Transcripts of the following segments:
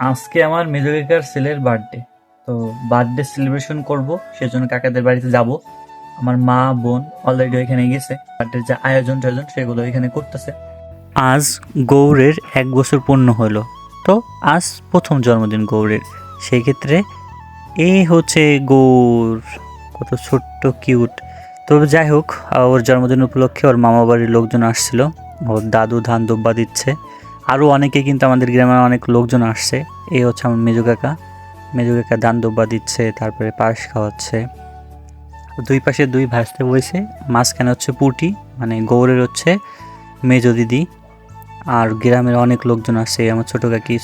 আজকে আমার মেজো কাকার ছেলের বার্থডে। তো বার্থডে সেলিব্রেশন করব, সেজন্য কাকাদের বাড়িতে যাব। আমার মা বোন অলরেডি ওইখানে গেছে, বার্থডের যে আয়োজন টায়োজন সেগুলো এখানে করতেছে। আজ গৌরের 1 বছর পূর্ণ হলো। তো আজ প্রথম জন্মদিন গৌরের। সেই ক্ষেত্রে এই হচ্ছে গৌর, কত ছোট্ট কিউট। তো যাই হোক, ওর জন্মদিন উপলক্ষে ওর মামা বাড়ির লোকজন আসছিল, ওর দাদু ধান দুব্বা দিচ্ছে। আরও অনেকে কিন্তু আমাদের গ্রামের অনেক লোকজন আসছে। এই হচ্ছে আমার মেজো কাকা। মেজো কাকা ধান দুব্বা দিচ্ছে, তারপরে পায়েস খাওয়াচ্ছে। দুই পাশে দুই ভাসতে বসে, মাঝখানে হচ্ছে পুটি, মানে গৌরের হচ্ছে মেজো দিদি। আর গ্রামের অনেক লোকজন আসছে। আমার ছোটো কাকি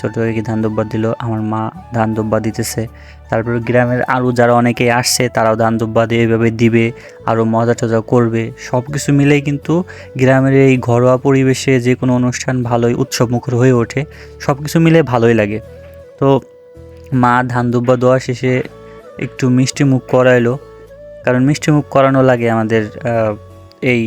ধান দুব্বা দিল, আমার মা ধান দুব্বা দিতেছে। তারপরে গ্রামের আরও যারা অনেকেই আসছে তারাও ধান দুব্বা দিয়ে এভাবে দিবে, আরও মজা টজা করবে। সব কিছু মিলেই কিন্তু গ্রামের এই ঘরোয়া পরিবেশে যে কোনো অনুষ্ঠান ভালোই উৎসবমুখর হয়ে ওঠে। সব কিছু মিলে ভালোই লাগে। তো মা ধান দুব্বা দেওয়া শেষে একটু মিষ্টি মুখ করাইলো, কারণ মিষ্টি মুখ করানো লাগে আমাদের এই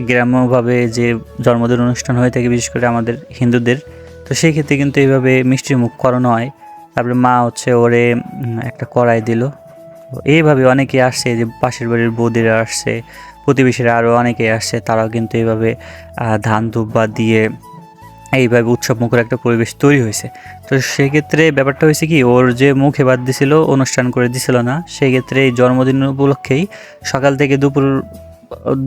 গ্রাম্যভাবে যে জন্মদিন অনুষ্ঠান হয়ে থাকে, বিশেষ করে আমাদের হিন্দুদের। তো সেই ক্ষেত্রে কিন্তু এইভাবে মিষ্টি মুখ করানো হয়। তারপরে মা হচ্ছে ওরে একটা কড়াই দিল। এইভাবে অনেকে আসছে, যে পাশের বাড়ির বৌদিরা আসছে, প্রতিবেশীরা আরও অনেকেই আসছে, তারাও কিন্তু এইভাবে ধান দুব্বা দিয়ে এইভাবে উৎসব মুখর একটা পরিবেশ তৈরি হয়েছে। তো সেক্ষেত্রে ব্যাপারটা হয়েছে কি, ওর যে মুখে বাদ দিছিল, অনুষ্ঠান করে দিছিল না, সেক্ষেত্রে এই জন্মদিন উপলক্ষেই সকাল থেকে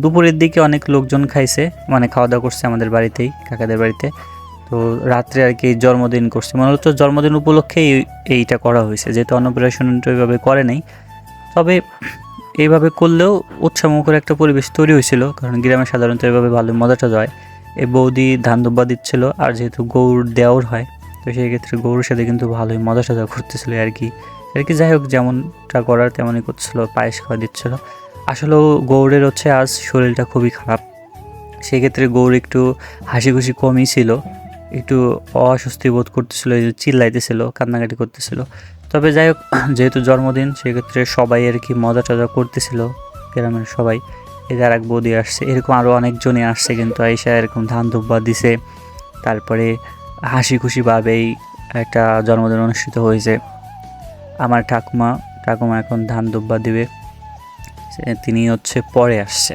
দুপুরের দিকে অনেক লোকজন খাইছে, মানে খাওয়া দাওয়া করছে আমাদের বাড়িতেই, কাকাদের বাড়িতে। তো রাত্রে আর কি জন্মদিন করছে, মূলত জন্মদিন উপলক্ষেই এইটা করা হয়েছে, যেহেতু অন্নপ্রাশনটা ওইভাবে করে নাই। তবে এইভাবে করলেও উৎসবমুখর একটা পরিবেশ তৈরি হয়েছিল, কারণ গ্রামে সাধারণত এইভাবে ভালো মজাটা হয়। এই বৌদি ধান দুব্বা দিচ্ছিল, আর যেহেতু গৌর দেওর হয়, তো সেই ক্ষেত্রে গৌরের সাথে কিন্তু ভালোই মজা টজা করতেছিল আর কি। যাই হোক, যেমনটা করার তেমনই করতেছিল, পায়েস খাওয়া দিচ্ছিল। আসলেও গৌরের হচ্ছে আজ শরীরটা খুবই খারাপ। সেক্ষেত্রে গৌর একটু হাসি খুশি কমই ছিল, একটু অস্বস্তি বোধ করতেছিল, এই যে চিল্লাইতেছিল, কান্নাকাটি করতেছিল। তবে যাই হোক, যেহেতু জন্মদিন, সেক্ষেত্রে সবাই আর কি মজা টজা করতেছিল, গ্রামের সবাই। এদের এক বৌদি আসছে, এরকম আরও অনেকজনই আসছে কিন্তু, আইসা এরকম ধান দুব্বা দিছে। তারপরে হাসি খুশিভাবেই একটা জন্মদিন অনুষ্ঠিত হয়েছে। আমার ঠাকুমা এখন ধান দুব্বা দিবে, তিনি হচ্ছে পরে আসছে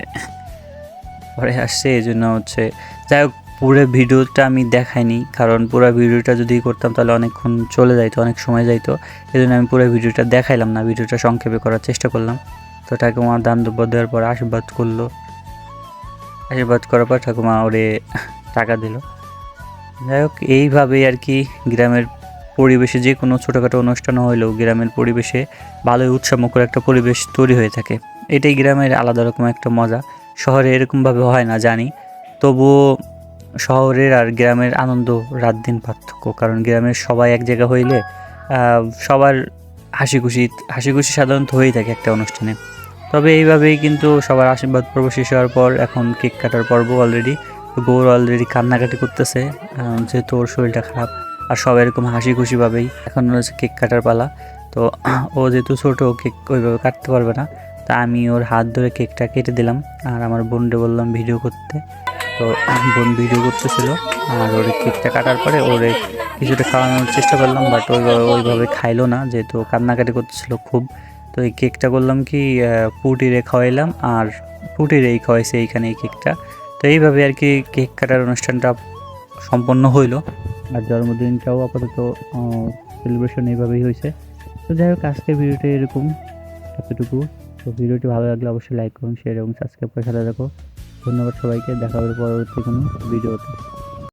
এই জন্য হচ্ছে। যাই হোক, পুরো ভিডিওটা আমি দেখাইনি, কারণ পুরো ভিডিওটা যদি করতাম তাহলে অনেকক্ষণ চলে যাইতো, অনেক সময় যাইতো। এই জন্য আমি পুরো ভিডিওটা দেখাইলাম না, ভিডিওটা সংক্ষেপে করার চেষ্টা করলাম। তো ঠাকুমা দান দুব্য দেওয়ার পর আশীর্বাদ করলো, আশীর্বাদ করার পর ঠাকুমা ওরে টাকা দিল। যাই হোক, এইভাবেই আর কি গ্রামের পরিবেশে যে কোনো ছোটোখাটো অনুষ্ঠান হইলেও গ্রামের পরিবেশে ভালোই উৎসবমুখর একটা পরিবেশ তৈরি হয়ে থাকে। এটাই গ্রামের আলাদা রকম একটা মজা। শহরে এরকমভাবে হয় না জানি, তবুও শহরের আর গ্রামের আনন্দ রাত দিন পার্থক্য। কারণ গ্রামের সবাই এক জায়গা হইলে সবার হাসি খুশি সাধারণত হয়েই থাকে একটা অনুষ্ঠানে। তবে এইভাবেই কিন্তু সবার আশীর্বাদ পর্ব শেষ হওয়ার পর এখন কেক কাটার পর্ব অলরেডি। গৌর অলরেডি কান্নাকাটি করতেছে, যেহেতু ওর শরীরটা খারাপ। আর সবাই এরকম হাসি খুশিভাবেই এখন হচ্ছে কেক কাটার পালা। তো ও যেহেতু ছোটো, কেক ওইভাবে কাটতে পারবে না, তা আমি ওর হাত ধরে কেকটা কেটে দিলাম। আর আমার বোনকে বললাম ভিডিও করতে। তো বোন ভিডিও করতেছিল, আর ওর কেকটা কাটার পরে ওরে কিছুটা খাওয়ানোর চেষ্টা করলাম, বাট ওইভাবে খাইলো না, যেহেতু কান্নাকাটি করতেছিল খুব। তো এই কেকটা করলাম কি, পুটিরে খাওয়াইলাম, আর পুটিরেই খাওয়াইছে এইখানে এই কেকটা। তো এইভাবে আর কি কেক কাটার অনুষ্ঠানটা সম্পন্ন হইলো। আর জন্মদিনটাও আপাতত সেলিব্রেশন এইভাবেই হয়েছে। তো যাই হোক, আজকের ভিডিওটা এরকম এতটুকু। তো ভিডিওটি ভালো লাগলে অবশ্যই লাইক করুন, শেয়ার এবং সাবস্ক্রাইব করে সাথে রাখো। ধন্যবাদ সবাইকে, দেখা হবে পরবর্তী কোনো ভিডিওতে।